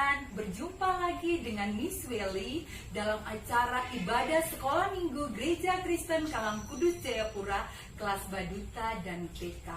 teman-teman, berjumpa lagi dengan Miss Welly dalam acara ibadah sekolah minggu Gereja Kristen Kalam Kudus Jayapura kelas Baduta dan TK.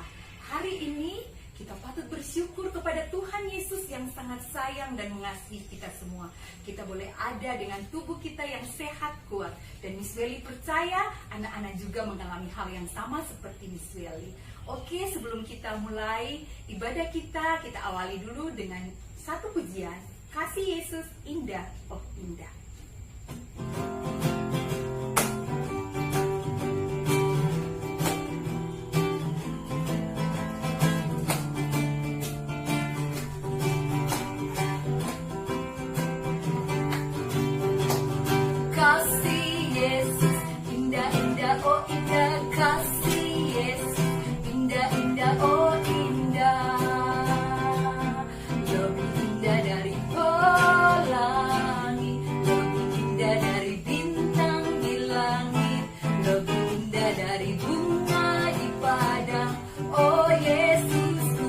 Hari ini kita patut bersyukur kepada Tuhan Yesus yang sangat sayang dan mengasihi kita semua. Kita boleh ada dengan tubuh kita yang sehat kuat. Dan Miss Welly percaya anak-anak juga mengalami hal yang sama seperti Miss Welly. Oke, sebelum kita mulai ibadah kita awali dulu dengan satu pujian. Kasih Yesus indah, oh indah. Kasih Yesus indah, indah, oh indah. Kasih Yesus indah, indah, oh indah. Lebih indah dari pelangi, lebih indah dari bintang di langit, lebih indah dari bunga di padang, oh Yesusku.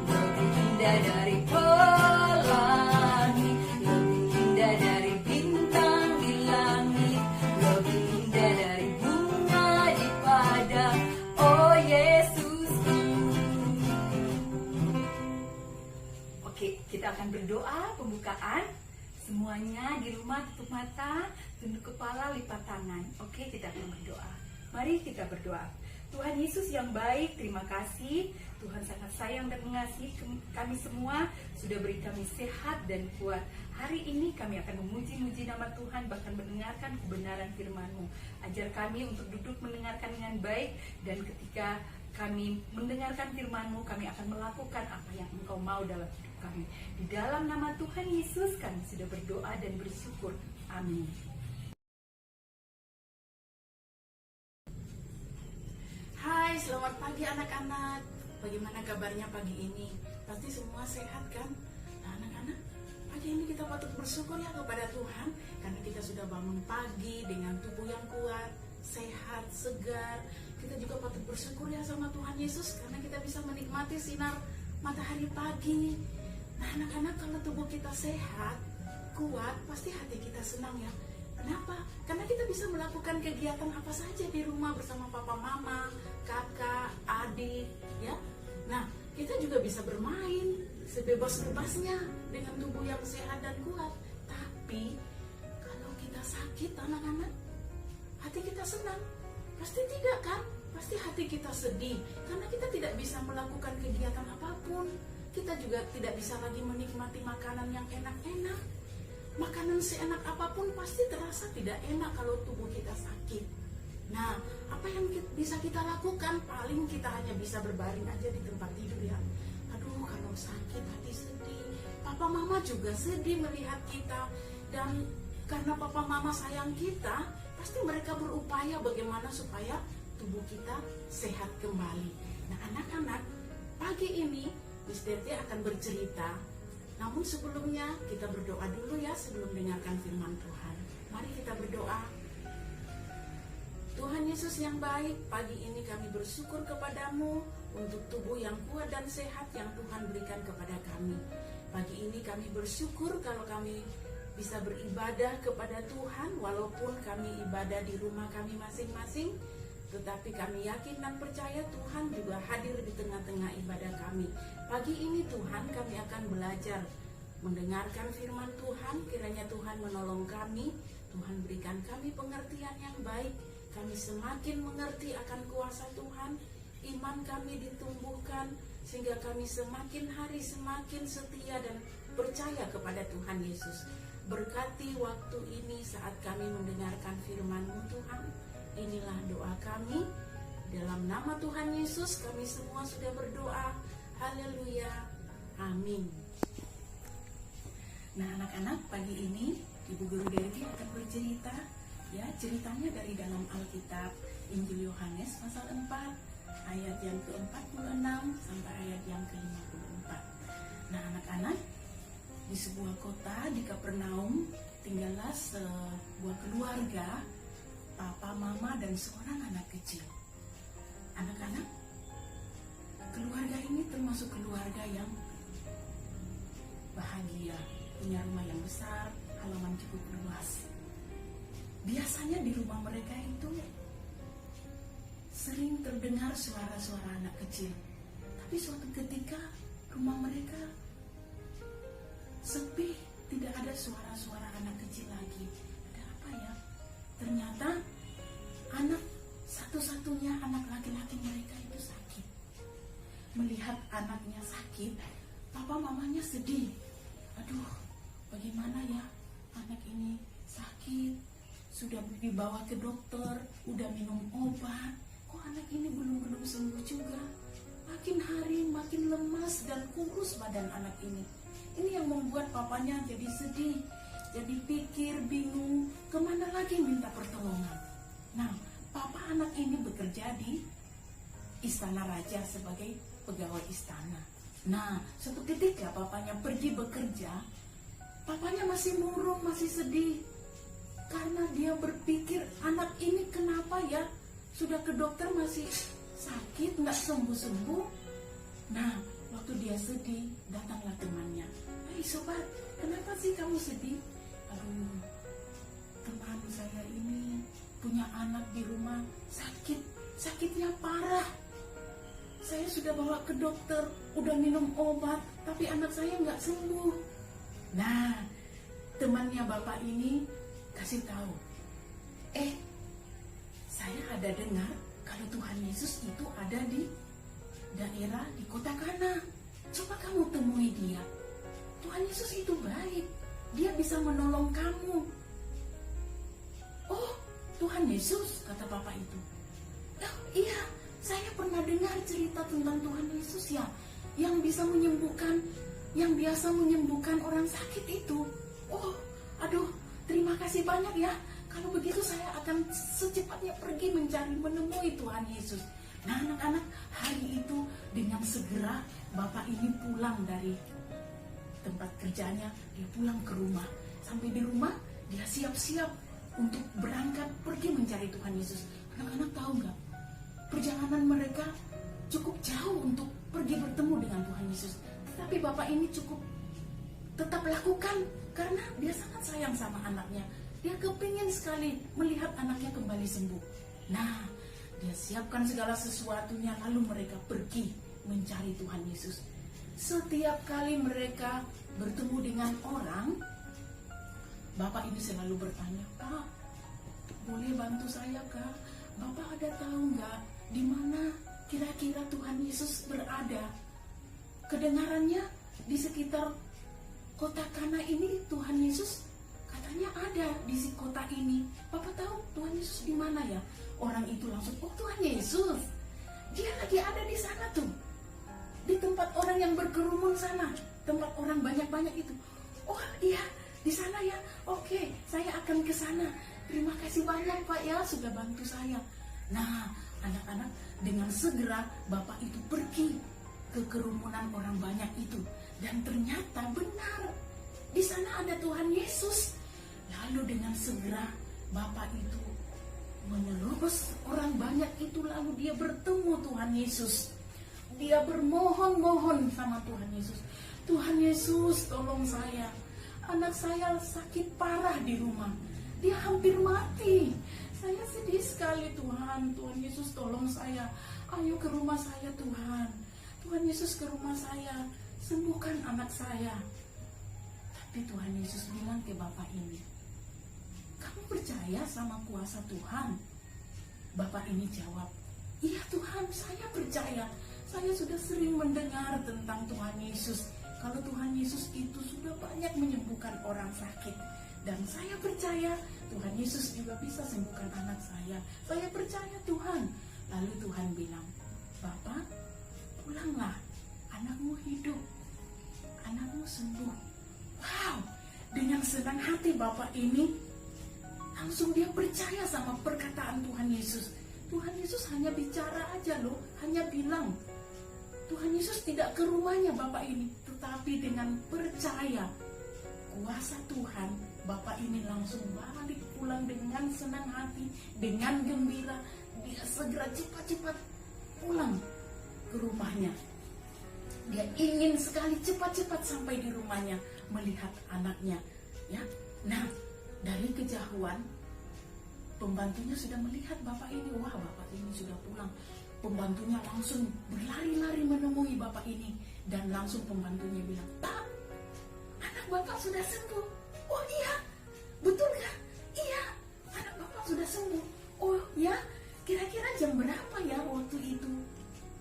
Lebih indah dari pelangi, lebih indah dari bintang di langit, lebih indah dari bunga di padang, oh Yesusku. Oke, kita akan berdoa pembukaan. Semuanya di rumah tutup mata, tunduk kepala, lipat tangan. Oke, kita akan berdoa. Mari kita berdoa. Tuhan Yesus yang baik, terima kasih. Tuhan sangat sayang dan mengasihi kami semua, sudah beri kami sehat dan kuat. Hari ini kami akan memuji-muji nama Tuhan, bahkan mendengarkan kebenaran firman-Mu. Ajar kami untuk duduk mendengarkan dengan baik, dan ketika kami mendengarkan firman-Mu, kami akan melakukan apa yang Engkau mau dalam hidup kami. Di dalam nama Tuhan Yesus kami sudah berdoa dan bersyukur. Amin. Hai, selamat pagi anak-anak. Bagaimana kabarnya pagi ini? Pasti semua sehat kan? Nah anak-anak, pagi ini kita patut bersyukur ya kepada Tuhan, karena kita sudah bangun pagi dengan tubuh yang kuat, sehat, segar. Kita juga patut bersyukur ya sama Tuhan Yesus, karena kita bisa menikmati sinar matahari pagi. Nah anak-anak, kalau tubuh kita sehat, kuat, pasti hati kita senang ya. Kenapa? Karena kita bisa melakukan kegiatan apa saja di rumah bersama papa mama, kakak, adik, ya. Nah, kita juga bisa bermain sebebas-bebasnya dengan tubuh yang sehat dan kuat. Tapi kalau kita sakit anak-anak, hati kita senang? Pasti tidak kan? Pasti hati kita sedih karena kita tidak bisa melakukan kegiatan apapun. Kita juga tidak bisa lagi menikmati makanan yang enak-enak. Makanan seenak apapun pasti terasa tidak enak kalau tubuh kita sakit. Nah, apa yang bisa kita lakukan? Paling kita hanya bisa berbaring aja di tempat tidur ya. Aduh, kalau sakit hati sedih. Papa mama juga sedih melihat kita. Dan karena papa mama sayang kita, pasti mereka berupaya bagaimana supaya tubuh kita sehat kembali. Nah, anak-anak, pagi ini Miss Dete akan bercerita. Namun sebelumnya kita berdoa dulu ya sebelum dengarkan firman Tuhan. Mari kita berdoa. Tuhan Yesus yang baik, pagi ini kami bersyukur kepadamu untuk tubuh yang kuat dan sehat yang Tuhan berikan kepada kami. Pagi ini kami bersyukur kalau kami bisa beribadah kepada Tuhan, walaupun kami ibadah di rumah kami masing-masing, tetapi kami yakin dan percaya Tuhan juga hadir di tengah-tengah ibadah kami. Pagi ini Tuhan, kami akan belajar mendengarkan firman Tuhan. Kiranya Tuhan menolong kami, Tuhan berikan kami pengertian yang baik. Kami semakin mengerti akan kuasa Tuhan, iman kami ditumbuhkan, sehingga kami semakin hari semakin setia dan percaya kepada Tuhan Yesus. Berkati waktu ini saat kami mendengarkan firman-Mu Tuhan. Inilah doa kami. Dalam nama Tuhan Yesus kami semua sudah berdoa. Haleluya. Amin. Nah anak-anak, pagi ini Ibu Guru Dewi akan bercerita. Ya, ceritanya dari dalam Alkitab Injil Yohanes pasal 4 ayat yang ke-46 sampai ayat yang ke-54. Nah anak-anak, di sebuah kota di Kapernaum tinggallah sebuah keluarga, papa, mama, dan seorang anak kecil. Anak-anak, keluarga ini termasuk keluarga yang bahagia, punya rumah yang besar, halaman cukup luas. Biasanya di rumah mereka itu sering terdengar suara-suara anak kecil. Tapi suatu ketika rumah mereka sepi, tidak ada suara-suara anak kecil lagi. Ada apa ya? Ternyata anak satu-satunya anak laki-laki mereka itu sakit. Melihat anaknya sakit, papa mamanya sedih. Aduh, bagaimana ya anak ini sakit, sudah dibawa ke dokter, udah minum obat, kok anak ini belum sembuh juga. Makin hari makin lemas dan kurus badan anak ini. Ini yang membuat papanya jadi sedih, jadi pikir, bingung, kemana lagi minta pertolongan. Nah, papa anak ini bekerja di istana raja sebagai pegawai istana. Nah, suatu ketika papanya pergi bekerja, papanya masih murung, masih sedih. Karena dia berpikir, anak ini kenapa ya? Sudah ke dokter masih sakit, nggak sembuh-sembuh. Nah, waktu dia sedih, datanglah temannya. Hei sobat, kenapa sih kamu sedih? Aduh, teman saya ini punya anak di rumah sakit, sakitnya parah. Saya sudah bawa ke dokter, udah minum obat, tapi anak saya nggak sembuh. Nah, temannya bapak ini kasih tahu, saya ada dengar kalau Tuhan Yesus itu ada di daerah di kota Kana. Coba kamu temui dia. Tuhan Yesus itu baik, dia bisa menolong kamu. Oh, Tuhan Yesus, kata bapak itu. Oh iya, saya pernah dengar cerita tentang Tuhan Yesus ya, yang bisa menyembuhkan, yang biasa menyembuhkan orang sakit itu. Oh, aduh, terima kasih banyak ya. Kalau begitu saya akan secepatnya pergi menemui Tuhan Yesus. Nah anak-anak, hari itu dengan segera bapak ini pulang dari tempat kerjanya, dia pulang ke rumah. Sampai di rumah, dia siap-siap untuk berangkat pergi mencari Tuhan Yesus. Anak-anak tahu nggak? Perjalanan mereka cukup jauh untuk pergi bertemu dengan Tuhan Yesus. Tetapi bapak ini cukup tetap lakukan karena dia sangat sayang sama anaknya. Dia kepingin sekali melihat anaknya kembali sembuh. Nah, dia siapkan segala sesuatunya, lalu mereka pergi mencari Tuhan Yesus. Setiap kali mereka bertemu dengan orang, bapak ini selalu bertanya, Pak, boleh bantu saya kah? Bapak ada tahu nggak di mana kira-kira Tuhan Yesus berada? Kedengarannya di sekitar kota Kana ini Tuhan Yesus katanya ada di si kota ini. Bapak tahu Tuhan Yesus di mana ya? Orang itu langsung, oh Tuhan Yesus, dia lagi ada di sana tuh, di tempat orang yang berkerumun sana, tempat orang banyak-banyak itu. Oh iya, di sana ya. Oke, saya akan ke sana. Terima kasih banyak Pak ya, sudah bantu saya. Nah, anak-anak, dengan segera bapak itu pergi ke kerumunan orang banyak itu, dan ternyata benar di sana ada Tuhan Yesus. Lalu dengan segera bapak itu menerobos orang banyak itu, lalu dia bertemu Tuhan Yesus. Dia bermohon-mohon sama Tuhan Yesus. Tuhan Yesus, tolong saya. Anak saya sakit parah di rumah. Dia hampir mati. Saya sedih sekali Tuhan. Tuhan Yesus tolong saya. Ayo ke rumah saya Tuhan. Tuhan Yesus ke rumah saya. Sembuhkan anak saya. Tapi Tuhan Yesus bilang ke bapak ini, kamu percaya sama kuasa Tuhan? Bapak ini jawab, iya Tuhan, saya percaya. Saya sudah sering mendengar tentang Tuhan Yesus. Kalau Tuhan Yesus itu sudah banyak menyembuhkan orang sakit. Dan saya percaya Tuhan Yesus juga bisa sembuhkan anak saya. Saya percaya Tuhan. Lalu Tuhan bilang, Bapak, pulanglah. Anakmu hidup. Anakmu sembuh. Wow, dengan senang hati bapak ini, langsung dia percaya sama perkataan Tuhan Yesus. Tuhan Yesus hanya bicara aja loh, hanya bilang. Tuhan Yesus tidak ke rumahnya bapak ini, tetapi dengan percaya kuasa Tuhan, bapak ini langsung balik pulang dengan senang hati, dengan gembira. Dia segera cepat-cepat pulang ke rumahnya. Dia ingin sekali cepat-cepat sampai di rumahnya melihat anaknya, ya. Nah, dari kejauhan pembantunya sudah melihat bapak ini. Wah, bapak ini sudah pulang. Pembantunya langsung berlari-lari menemui bapak ini dan langsung pembantunya bilang, "Pak, anak bapak sudah sembuh." "Oh iya, betul kah?" "Iya, anak bapak sudah sembuh." "Oh ya, kira-kira jam berapa ya waktu itu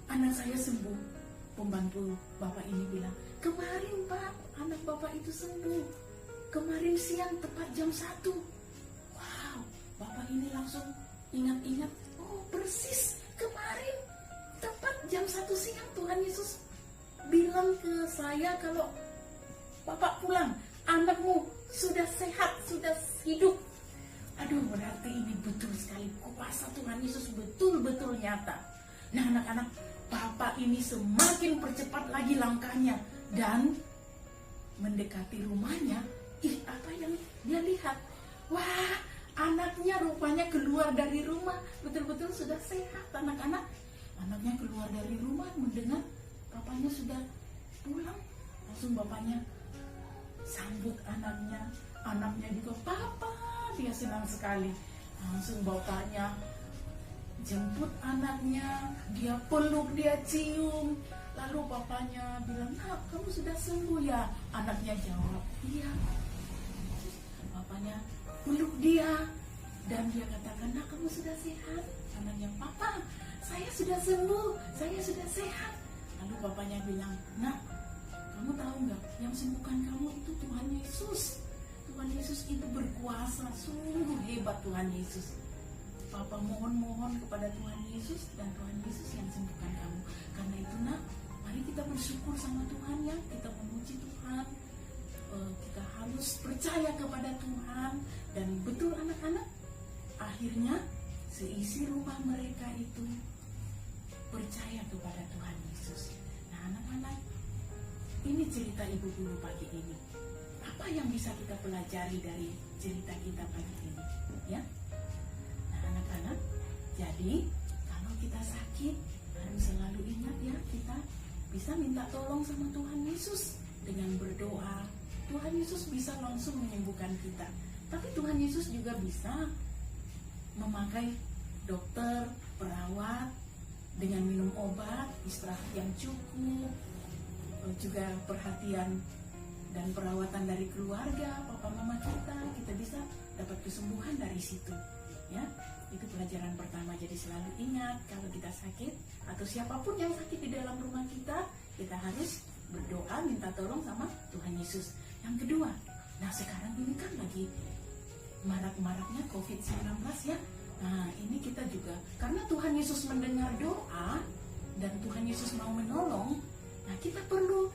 anak saya sembuh?" Pembantu bapak ini bilang, "Kemarin Pak, anak bapak itu sembuh. Kemarin siang tepat jam 1. Wow, bapak ini langsung ingat-ingat, oh persis kemarin tepat jam 1 siang Tuhan Yesus bilang ke saya kalau bapak pulang, anakmu sudah sehat, sudah hidup." Aduh, berarti ini betul sekali, kuasa Tuhan Yesus betul-betul nyata. Nah anak-anak, bapak ini semakin percepat lagi langkahnya dan mendekati rumahnya. Apa yang dia lihat? Wah, anaknya rupanya keluar dari rumah, betul-betul sudah sehat anak-anak. Anaknya keluar dari rumah mendengar bapaknya sudah pulang. Langsung bapaknya sambut anaknya. Anaknya juga, "Papa," dia senang sekali. Langsung bapaknya jemput anaknya, dia peluk, dia cium. Lalu bapaknya bilang, "Nak, kamu sudah sembuh ya?" Anaknya jawab, "Iya." Bapaknya peluk dia dan dia katakan, "Nak, kamu sudah sehat?" Anaknya, "Papa, saya sudah sembuh, saya sudah sehat." Lalu bapaknya bilang, "Nak, kamu tahu nggak, yang sembuhkan kamu itu Tuhan Yesus. Tuhan Yesus itu berkuasa, sungguh hebat Tuhan Yesus. Papa mohon-mohon kepada Tuhan Yesus dan Tuhan Yesus yang sembuhkan kamu. Karena itu nak, mari kita bersyukur sama Tuhan ya, kita memuji Tuhan. Kita harus percaya kepada Tuhan." Dan betul anak-anak, akhirnya seisi rumah mereka itu percaya kepada Tuhan Yesus. Nah anak-anak, ini cerita ibu guru pagi ini. Apa yang bisa kita pelajari dari cerita kita pagi ini? Ya, nah anak-anak, jadi kalau kita sakit harus selalu ingat ya, kita bisa minta tolong sama Tuhan Yesus dengan berdoa. Tuhan Yesus bisa langsung menyembuhkan kita. Tapi Tuhan Yesus juga bisa memakai dokter, perawat, dengan minum obat, istirahat yang cukup, juga perhatian dan perawatan dari keluarga, papa mama kita bisa dapat kesembuhan dari situ. Ya, itu pelajaran pertama. Jadi selalu ingat, kalau kita sakit atau siapapun yang sakit di dalam rumah kita harus berdoa minta tolong sama Tuhan Yesus. Yang kedua, nah sekarang ini kan lagi marak-maraknya COVID-19 ya. Nah ini kita juga, karena Tuhan Yesus mendengar doa dan Tuhan Yesus mau menolong, nah kita perlu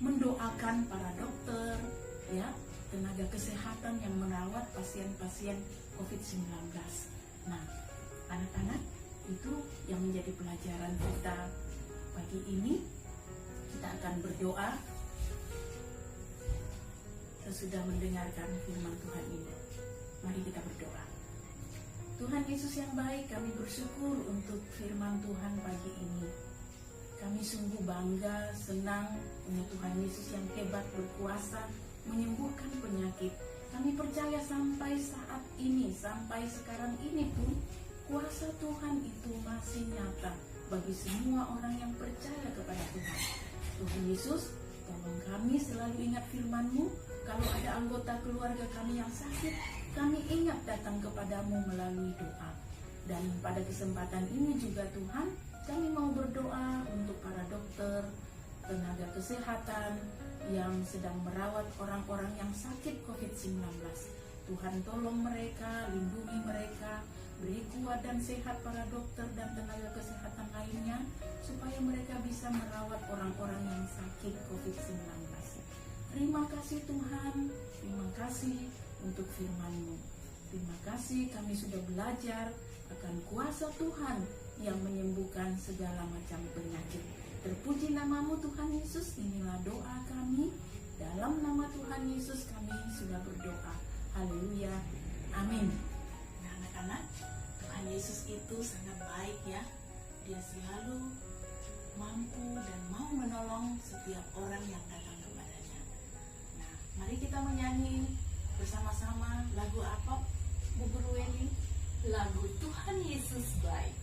mendoakan para dokter, ya, tenaga kesehatan yang merawat pasien-pasien COVID-19. Nah, anak-anak, itu yang menjadi pelajaran kita pagi ini. Kita akan berdoa sesudah mendengarkan firman Tuhan ini. Mari kita berdoa. Tuhan Yesus yang baik, kami bersyukur untuk firman Tuhan pagi ini. Kami sungguh bangga, senang punya Tuhan Yesus yang hebat, berkuasa, menyembuhkan penyakit. Kami percaya sampai saat ini, sampai sekarang ini pun, kuasa Tuhan itu masih nyata bagi semua orang yang percaya kepada Tuhan. Tuhan Yesus, tolong kami selalu ingat firman-Mu. Kalau ada anggota keluarga kami yang sakit, kami ingat datang kepadamu melalui doa. Dan pada kesempatan ini juga Tuhan, kami mau berdoa untuk para dokter, tenaga kesehatan yang sedang merawat orang-orang yang sakit COVID-19. Tuhan tolong mereka, lindungi mereka, beri kuat dan sehat para dokter dan tenaga kesehatan lainnya, supaya mereka bisa merawat orang-orang yang sakit COVID-19. Terima kasih Tuhan, terima kasih untuk firman-Mu. Terima kasih kami sudah belajar akan kuasa Tuhan yang menyembuhkan segala macam penyakit. Terpuji nama-Mu Tuhan Yesus, inilah doa kami. Dalam nama Tuhan Yesus kami sudah berdoa. Haleluya, amin. Nah anak-anak, Tuhan Yesus itu sangat baik ya. Dia selalu mampu dan mau menolong setiap orang yang datang kepadanya. Nah, mari kita menyanyi bersama-sama lagu apa, Bu Guru Weni? Lagu Tuhan Yesus Baik.